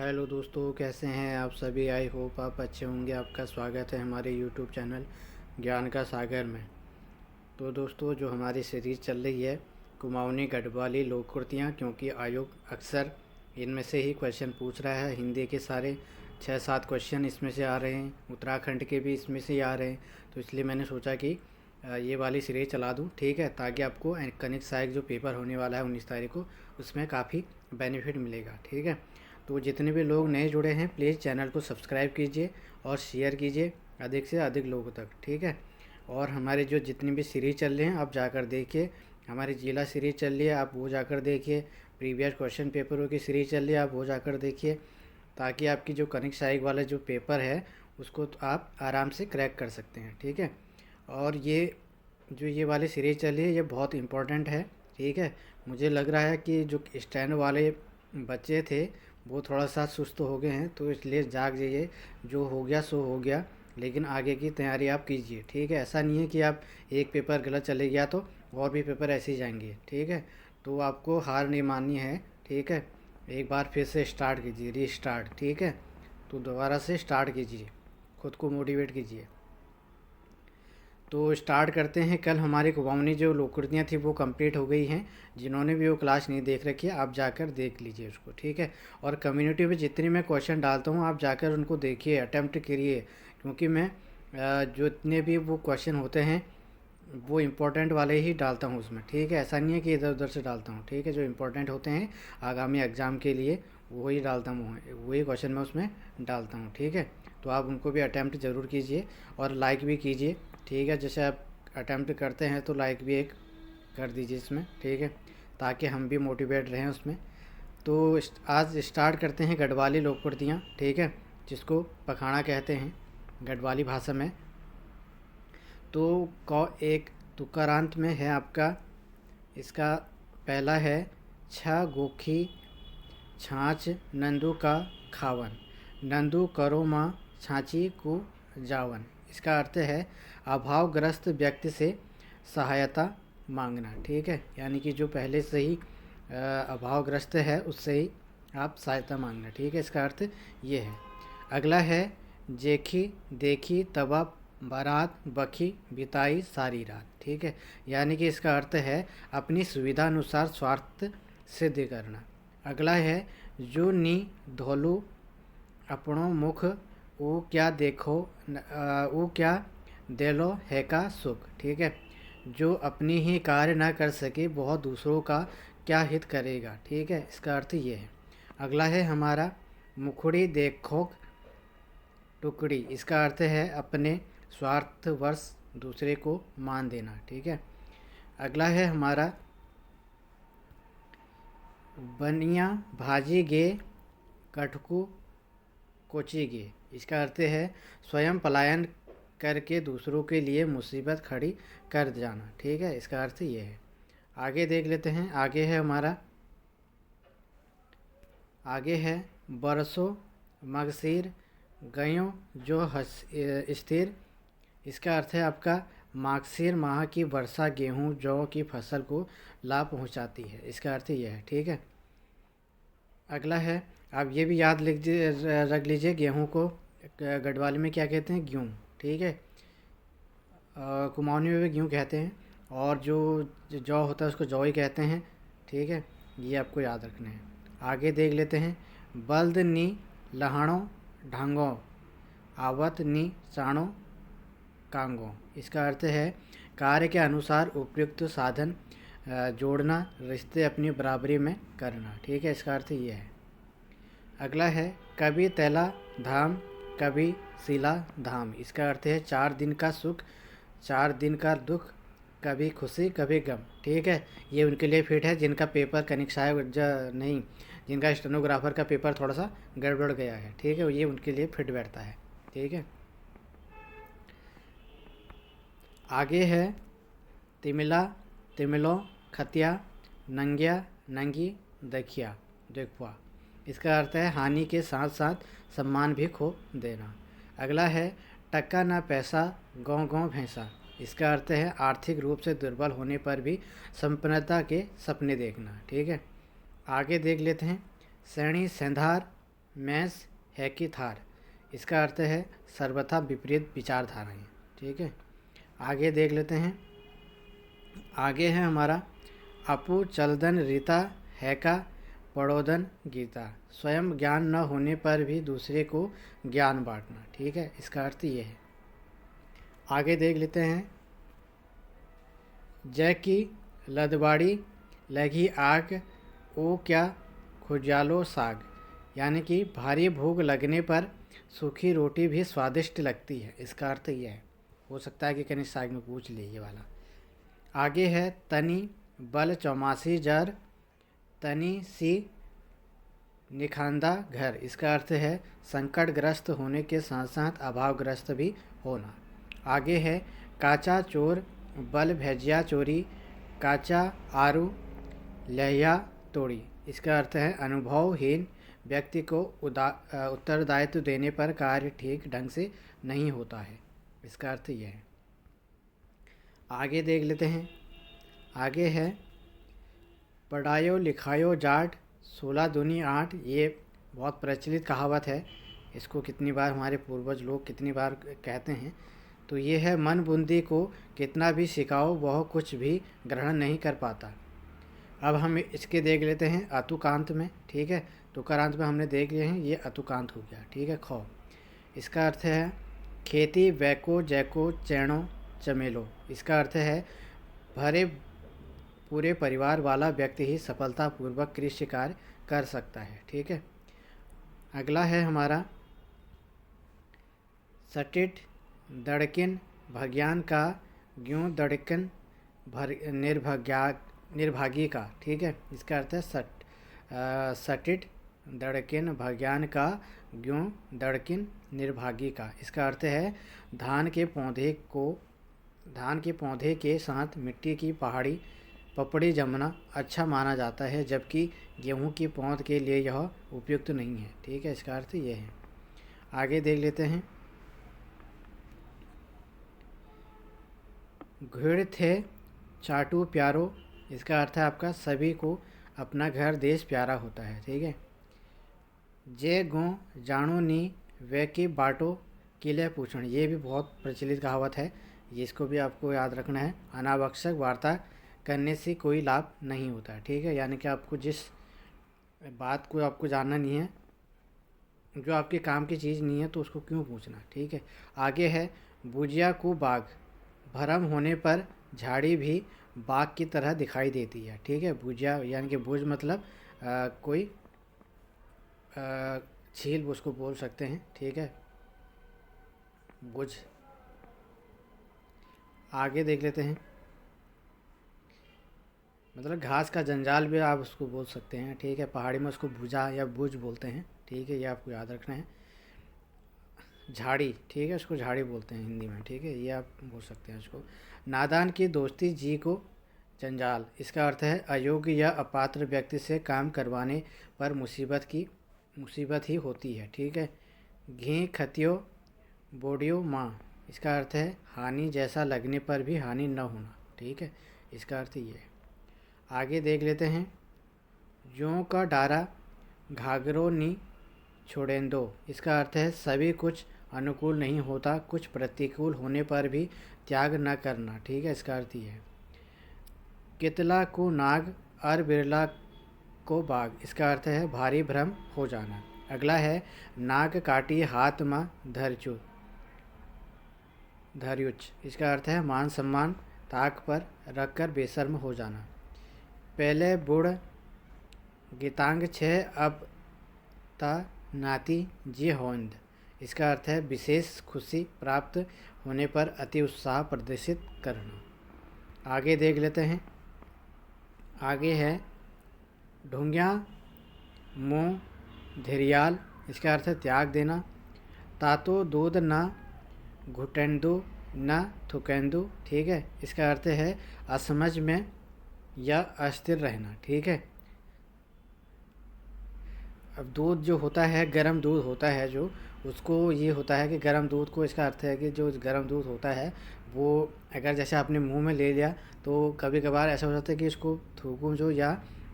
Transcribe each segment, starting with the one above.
Hello दोस्तों, कैसे हैं आप सभी। आई होप आप अच्छे होंगे। आपका स्वागत है हमारे यूट्यूब चैनल ज्ञान का सागर में। तो दोस्तों, जो हमारी सीरीज़ चल रही है कुमाऊनी गढ़वाली लोक कृतियाँ, क्योंकि आयोग अक्सर इनमें से ही क्वेश्चन पूछ रहा है। हिंदी के सारे 6-7 क्वेश्चन इसमें से आ रहे हैं, उत्तराखंड के भी इसमें से ही आ रहे हैं। तो इसलिए मैंने सोचा कि ये वाली सीरीज़ चला दूँ, ठीक है, ताकि आपको कनिक सहायक जो पेपर होने वाला है 19 तारीख को, उसमें काफ़ी बेनिफिट मिलेगा, ठीक है। तो जितने भी लोग नए जुड़े हैं, प्लीज़ चैनल को सब्सक्राइब कीजिए और शेयर कीजिए अधिक से अधिक लोगों तक, ठीक है। और हमारे जो जितनी भी सीरीज़ चल रही हैं आप जाकर देखिए। हमारी जिला सीरीज़ चल रही है, आप वो जाकर देखिए। प्रीवियस क्वेश्चन पेपरों की सीरीज़ चल रही है, आप वो जाकर देखिए, ताकि आपकी जो कनिक सहायक वाला जो पेपर है उसको तो आप आराम से क्रैक कर सकते हैं, ठीक है। और ये वाली सीरीज़ चल रही है, ये बहुत इम्पोर्टेंट है, ठीक है। मुझे लग रहा है कि जो स्टैंड वाले बच्चे थे वो थोड़ा सा सुस्त हो गए हैं, तो इसलिए जाग जाइए। जो हो गया सो हो गया, लेकिन आगे की तैयारी आप कीजिए, ठीक है। ऐसा नहीं है कि आप एक पेपर गलत चले गया तो और भी पेपर ऐसे ही जाएंगे, ठीक है। तो आपको हार नहीं माननी है, ठीक है। एक बार फिर से स्टार्ट कीजिए, रीस्टार्ट, ठीक है। तो दोबारा से स्टार्ट कीजिए, खुद को मोटिवेट कीजिए। तो स्टार्ट करते हैं। कल हमारी कुमाऊनी जो लोककृतियाँ थी वो कंप्लीट हो गई हैं। जिन्होंने भी वो क्लास नहीं देख रखी है, आप जाकर देख लीजिए उसको, ठीक है। और कम्युनिटी में जितने मैं क्वेश्चन डालता हूँ आप जाकर उनको देखिए, अटैम्प्ट करिए, क्योंकि मैं जो इतने भी वो क्वेश्चन होते हैं वो इम्पोर्टेंट वाले ही डालता हूँ उसमें, ठीक है। ऐसा नहीं है कि इधर उधर से डालता हूँ, ठीक है। जो इम्पोर्टेंट होते हैं आगामी एग्ज़ाम के लिए वही डालता हूँ, वही क्वेश्चन मैं उसमें डालता हूँ, ठीक है। तो आप उनको भी अटैम्प्ट ज़रूर कीजिए और लाइक भी कीजिए, ठीक है। जैसे आप अटैम्प्ट करते हैं तो लाइक भी एक कर दीजिए इसमें, ठीक है, ताकि हम भी मोटिवेट रहें उसमें। तो आज स्टार्ट करते हैं गढ़वाली लोककृतियाँ, ठीक है, जिसको पखाड़ा कहते हैं गढ़वाली भाषा में। तो एक तुकारांत में है आपका। इसका पहला है छ गोखी छाछ नंदू का खावन, नंदू करो माँ छाची को जावन। इसका अर्थ है अभावग्रस्त व्यक्ति से सहायता मांगना, ठीक है। यानी कि जो पहले से ही अभावग्रस्त है उससे ही आप सहायता मांगना, ठीक है। इसका अर्थ ये है। अगला है जेखी देखी तबा बारात बखी बिताई सारी रात, ठीक है। यानी कि इसका अर्थ है अपनी सुविधा अनुसार स्वार्थ सिद्ध करना। अगला है जो नी धोलू अपनों मुख वो क्या देखो वो क्या देलो है का सुख, ठीक है। जो अपनी ही कार्य ना कर सके बहुत दूसरों का क्या हित करेगा, ठीक है। इसका अर्थ ये है। अगला है हमारा मुखड़ी देखो टुकड़ी। इसका अर्थ है अपने स्वार्थवश दूसरे को मान देना, ठीक है। अगला है हमारा बनिया भाजी गे कटकू कोची गे। इसका अर्थ है स्वयं पलायन करके दूसरों के लिए मुसीबत खड़ी कर जाना, ठीक है। इसका अर्थ ये है। आगे देख लेते हैं। आगे है बरसों मगसीर गयों जो स्थिर। इसका अर्थ है आपका मागशीर माह की वर्षा गेहूं जौ की फसल को लाभ पहुंचाती है। इसका अर्थ यह है, ठीक है। अगला है, आप ये भी याद रख लीजिए, गेहूं को गढ़वाली में क्या कहते हैं, गेहूं, ठीक है। कुमाऊनी में भी गेहूं कहते हैं, और जो जौ होता है उसको जौ ही कहते हैं, ठीक है। ये आपको याद रखना है। आगे देख लेते हैं। बल्द नी लहाणो ढांगो आवत नी चाणो कांगो। इसका अर्थ है कार्य के अनुसार उपयुक्त साधन जोड़ना, रिश्ते अपनी बराबरी में करना, ठीक है। इसका अर्थ ये है। अगला है कभी तैला धाम कभी सिला धाम। इसका अर्थ है 4 दिन का सुख 4 दिन का दुख, कभी खुशी कभी गम, ठीक है। ये उनके लिए फिट है जिनका पेपर कनिक सहायक नहीं, जिनका स्टेनोग्राफर का पेपर थोड़ा सा गड़बड़ गया है, ठीक है। ये उनके लिए फिट बैठता है, ठीक है। आगे है तिमिला तिमिलो खतिया नंगिया नंगी देखिया देखुआ। इसका अर्थ है हानि के साथ साथ सम्मान भी खो देना। अगला है टक्का ना पैसा गाँव गाँव भैंसा। इसका अर्थ है आर्थिक रूप से दुर्बल होने पर भी संपन्नता के सपने देखना, ठीक है। आगे देख लेते हैं। सैणी सेंधार मैस है कि थार, इसका अर्थ है सर्वथा विपरीत विचारधाराएं। ठीक है, आगे देख लेते हैं। आगे है हमारा अपु चलदन रीता है का पड़ोदन गीता, स्वयं ज्ञान न होने पर भी दूसरे को ज्ञान बांटना। ठीक है, इसका अर्थ ये है। आगे देख लेते हैं। जय की लदबाड़ी लगी आग, ओ क्या खुजालो साग, यानी कि भारी भूख लगने पर सूखी रोटी भी स्वादिष्ट लगती है। इसका अर्थ यह है। हो सकता है कि कहीं साग में पूछ ले ये वाला। आगे है तनी बल चौमासी जर, तनी सी निखांदा घर, इसका अर्थ है संकटग्रस्त होने के साथ साथ अभावग्रस्त भी होना। आगे है काचा चोर बल भेजिया चोरी, काचा आरू लहिया तोड़ी, इसका अर्थ है अनुभवहीन व्यक्ति को उत्तरदायित्व देने पर कार्य ठीक ढंग से नहीं होता है। इसका अर्थ यह है। आगे देख लेते हैं। आगे है पढ़ायो लिखायो जाट, 16 दूनी 8, ये बहुत प्रचलित कहावत है। इसको कितनी बार हमारे पूर्वज लोग कितनी बार कहते हैं। तो ये है मन बुंदी को कितना भी सिखाओ वह कुछ भी ग्रहण नहीं कर पाता। अब हम इसके देख लेते हैं अतुकांत में। ठीक है, तुकारांत में हमने देख लिए हैं, ये अतुकांत हो गया। ठीक है, खौ, इसका अर्थ है खेती वैको जैको चैणो चमेलो, इसका अर्थ है भरे पूरे परिवार वाला व्यक्ति ही सफलतापूर्वक कृषि कार्य कर सकता है। ठीक है, अगला है हमारा सटिट दड़किन भज्ञान का ग्यों दड़किन भर निर्भागी का। ठीक है, इसका अर्थ है सटिट दड़किन भज्ञान का ग्यों दड़किन निर्भागी का, इसका अर्थ है धान के पौधे के साथ मिट्टी की पपड़ी जमना अच्छा माना जाता है, जबकि गेहूं की पौध के लिए यह उपयुक्त नहीं है। ठीक है, इसका अर्थ ये है। आगे देख लेते हैं। घुड़ थे चाटू प्यारो, इसका अर्थ है आपका सभी को अपना घर देश प्यारा होता है। ठीक है, जे गो जानो नी वे की बाटो किले पूछण, ये भी बहुत प्रचलित कहावत है, इसको भी आपको याद रखना है। अनावश्यक वार्ता करने से कोई लाभ नहीं होता है। ठीक है, यानी कि आपको जिस बात को आपको जानना नहीं है, जो आपके काम की चीज़ नहीं है, तो उसको क्यों पूछना। ठीक है, आगे है बुझिया को बाग, भरम होने पर झाड़ी भी बाग की तरह दिखाई देती है। ठीक है, बुझिया यानी कि बुझ मतलब कोई झील उसको बोल सकते हैं। ठीक है, बुझ। आगे देख लेते हैं। मतलब घास का जंजाल भी आप उसको बोल सकते हैं। ठीक है, पहाड़ी में उसको भुजा या बुझ बोलते हैं। ठीक है, ये आपको याद रखना है। झाड़ी, ठीक है, उसको झाड़ी बोलते हैं हिंदी में। ठीक है, ये आप बोल सकते हैं उसको। नादान की दोस्ती जी को जंजाल, इसका अर्थ है अयोग्य या अपात्र व्यक्ति से काम करवाने पर मुसीबत ही होती है। ठीक है, घी खतियो बोडियो माँ, इसका अर्थ है हानि जैसा लगने पर भी हानि न होना। ठीक है, इसका अर्थ ये है। आगे देख लेते हैं। यों का डारा घाघरो नी छोड़ेंदो, इसका अर्थ है सभी कुछ अनुकूल नहीं होता, कुछ प्रतिकूल होने पर भी त्याग न करना। ठीक है, इसका अर्थ ये है। कितला को नाग और बिरला को बाग, इसका अर्थ है भारी भ्रम हो जाना। अगला है नाग काटी हाथ में धर्युच, इसका अर्थ है मान सम्मान ताक पर रखकर बेशर्म हो जाना। पहले बुढ़ गीतांग छः अब ता नाती जी होंद, इसका अर्थ है विशेष खुशी प्राप्त होने पर अति उत्साह प्रदर्शित करना। आगे देख लेते हैं। आगे है ढूंगिया मुँह धैर्याल, इसका अर्थ है त्याग देना। तातो दूध न घुटेंदु न थुकेंदु, ठीक है, इसका अर्थ है असमझ में या अस्थिर रहना। ठीक है, अब दूध जो होता है गर्म दूध होता है, जो उसको ये होता है कि गर्म दूध को, इसका अर्थ है कि जो गर्म दूध होता है वो अगर जैसे आपने मुंह में ले लिया तो कभी कभार ऐसा हो जाता है कि इसको थूकूं जो या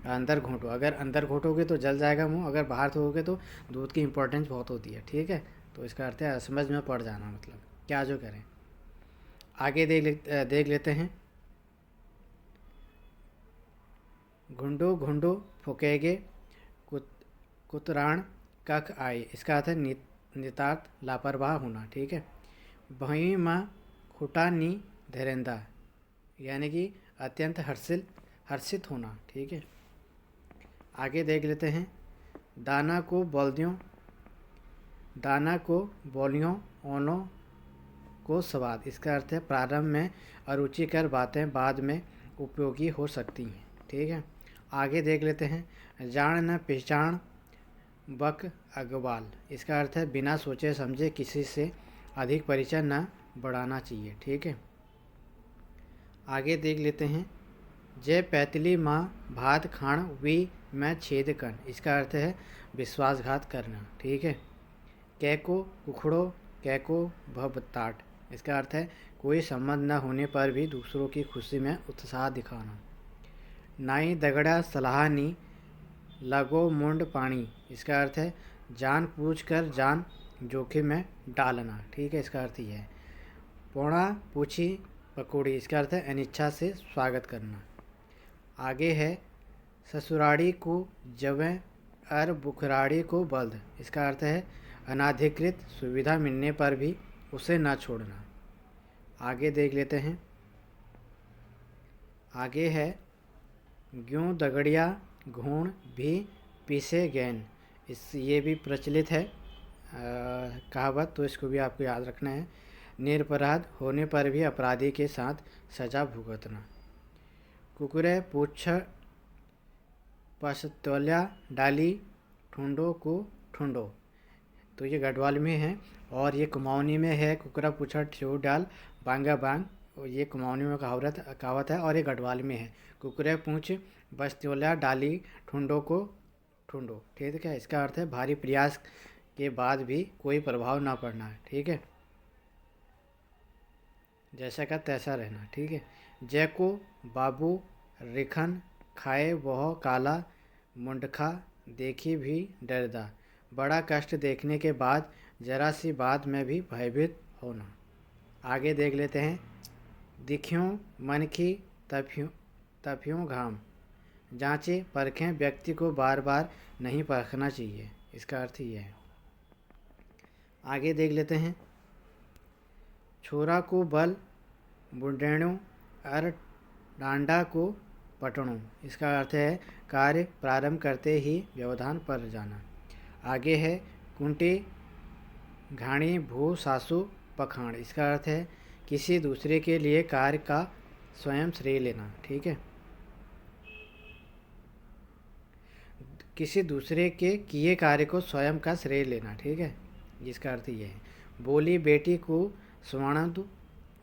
अंदर घोटो, अगर अंदर घोटोगे तो जल जाएगा मुंह, अगर बाहर थोड़ोगे तो दूध की इंपॉर्टेंस बहुत होती है, ठीक है। तो इसका अर्थ है समझ में पड़ जाना, मतलब क्या जो करें। आगे देख लेते हैं। घुंडो घुंडो फुकेगे कुत कुतराण कख आए, इसका अर्थ है नितार्थ लापरवाह होना, ठीक है। भई माँ खुटा नी धैरेंदा, यानी कि अत्यंत हर्षित होना, ठीक है। आगे देख लेते हैं। दाना को बोलियों ओनो को स्वाद, इसका अर्थ है प्रारंभ में अरुचिकर बातें बाद में उपयोगी हो सकती हैं, ठीक है। आगे देख लेते हैं। जान न पहचान बक अगवाल, इसका अर्थ है बिना सोचे समझे किसी से अधिक परिचय न बढ़ाना चाहिए, ठीक है। आगे देख लेते हैं। जय पैतली माँ भात खाण वी मैं छेद कन, इसका अर्थ है विश्वासघात करना, ठीक है। कैको कुखड़ो कैको भवताट, इसका अर्थ है कोई संबंध न होने पर भी दूसरों की खुशी में उत्साह दिखाना। नाई दगड़ा सलाह नी लगो मुंड पानी, इसका अर्थ है जानबूझकर जान जोखिम में डालना, ठीक है। इसका अर्थ यह है। पोड़ा पूछी पकौड़ी, इसका अर्थ है अनिच्छा से स्वागत करना। आगे है ससुराड़ी को जवें और बुखराड़ी को बल्द, इसका अर्थ है अनाधिकृत सुविधा मिलने पर भी उसे न छोड़ना। आगे देख लेते हैं। आगे है ग्यों दगड़िया घूण भी पीसे गैन, ये भी प्रचलित है कहावत, तो इसको भी आपको याद रखना है। निरपराध होने पर भी अपराधी के साथ सजा भुगतना। कुकुरे पूछ पशतौल्या डाली ठुंडो को ठुंडो, तो ये गढ़वाल में है और ये कुमाऊनी में है। कुकरा पूछा ठेऊ डाल बांगा बांग, और ये कुमाऊनी में कहावत है और ये गढ़वाल में है। कुकरे पूछ बस्तौल्या डाली ठुंडो को ठुंडो, ठीक है। इसका अर्थ है भारी प्रयास के बाद भी कोई प्रभाव ना पड़ना, ठीक है, जैसा का तैसा रहना, ठीक है। जय को बाबू रिखन खाए वह काला मुंडखा देखी भी डरदा, बड़ा कष्ट देखने के बाद जरा सी बात में भी भयभीत होना। आगे देख लेते हैं। दिख्यों मन की तफ्यों घाम, जांचे परखें व्यक्ति को बार बार नहीं परखना चाहिए, इसका अर्थ ये है। आगे देख लेते हैं। छोरा को बल बुंडेणु और डांडा को पटणु, इसका अर्थ है कार्य प्रारंभ करते ही व्यवधान पर जाना। आगे है कुंटी घाणी भू सासु पखाण, इसका अर्थ है किसी दूसरे के लिए कार्य का स्वयं श्रेय लेना, ठीक है। किसी दूसरे के किए कार्य को स्वयं का श्रेय लेना, ठीक है, जिसका अर्थ ये है। बोली बेटी को स्वर्ण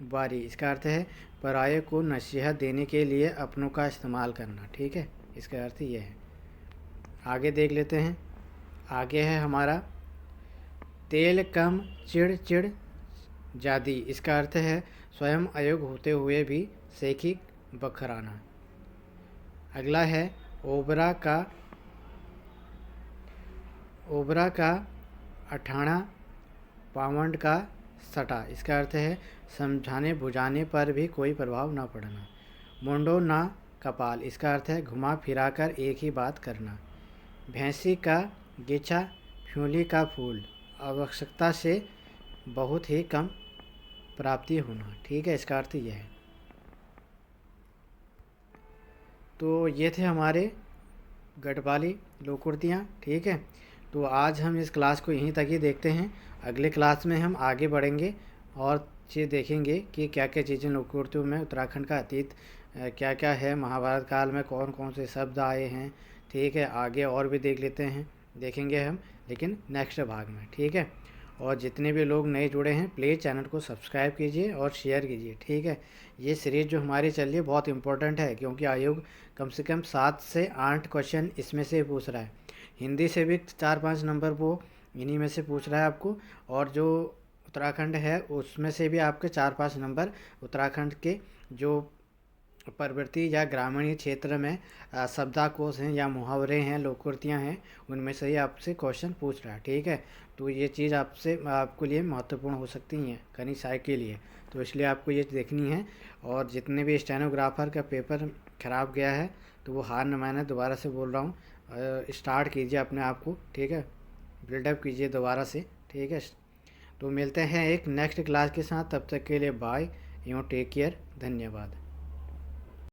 बारी, इसका अर्थ है पराये को नसीहत देने के लिए अपनों का इस्तेमाल करना, ठीक है, इसका अर्थ ये है। आगे देख लेते हैं। आगे है हमारा तेल कम चिड़ चिड़ जादी, इसका अर्थ है स्वयं अयोग्य होते हुए भी सेखी बखराना। अगला है ओबरा का अठाना पावंड का सटा, इसका अर्थ है समझाने बुझाने पर भी कोई प्रभाव ना पड़ना। मुंडो ना कपाल, इसका अर्थ है घुमा फिरा कर एक ही बात करना। भैंसी का गिचा फ्यूली का फूल, आवश्यकता से बहुत ही कम प्राप्ति होना, ठीक है, इसका अर्थ यह है। तो ये थे हमारे गढ़वाली लोकुर्तियाँ, ठीक है। तो आज हम इस क्लास को यहीं तक ही देखते हैं। अगले क्लास में हम आगे बढ़ेंगे और चीज़ देखेंगे कि क्या क्या चीज़ें लोकुर्तियों में उत्तराखंड का अतीत क्या क्या है, महाभारत काल में कौन कौन से शब्द आए हैं, ठीक है। आगे और भी देखेंगे हम, लेकिन नेक्स्ट भाग में, ठीक है। और जितने भी लोग नए जुड़े हैं प्लीज़ चैनल को सब्सक्राइब कीजिए और शेयर कीजिए, ठीक है। ये सीरीज़ जो हमारी चल रही है बहुत इंपॉर्टेंट है, क्योंकि आयोग कम से कम 7 से 8 क्वेश्चन इसमें से पूछ रहा है। हिंदी से भी 4-5 नंबर वो इन्हीं में से पूछ रहा है आपको, और जो उत्तराखंड है उसमें से भी आपके 4-5 नंबर उत्तराखंड के जो प्रवृत्ति या ग्रामीण क्षेत्र में शब्दाकोश हैं या मुहावरे हैं, लोकोक्तियाँ हैं, उनमें से ही आपसे क्वेश्चन पूछ रहा है। ठीक है, तो ये चीज़ आपको लिए महत्वपूर्ण हो सकती हैं खनिज सहायक के लिए, तो इसलिए आपको ये देखनी है। और जितने भी स्टेनोग्राफर का पेपर ख़राब गया है तो वो हार न माने, दोबारा से बोल रहा हूँ, स्टार्ट कीजिए अपने आप को। ठीक है, बिल्डअप कीजिए दोबारा से। ठीक है, तो मिलते हैं एक नेक्स्ट क्लास के साथ, तब तक के लिए बाय, यू टेक केयर, धन्यवाद।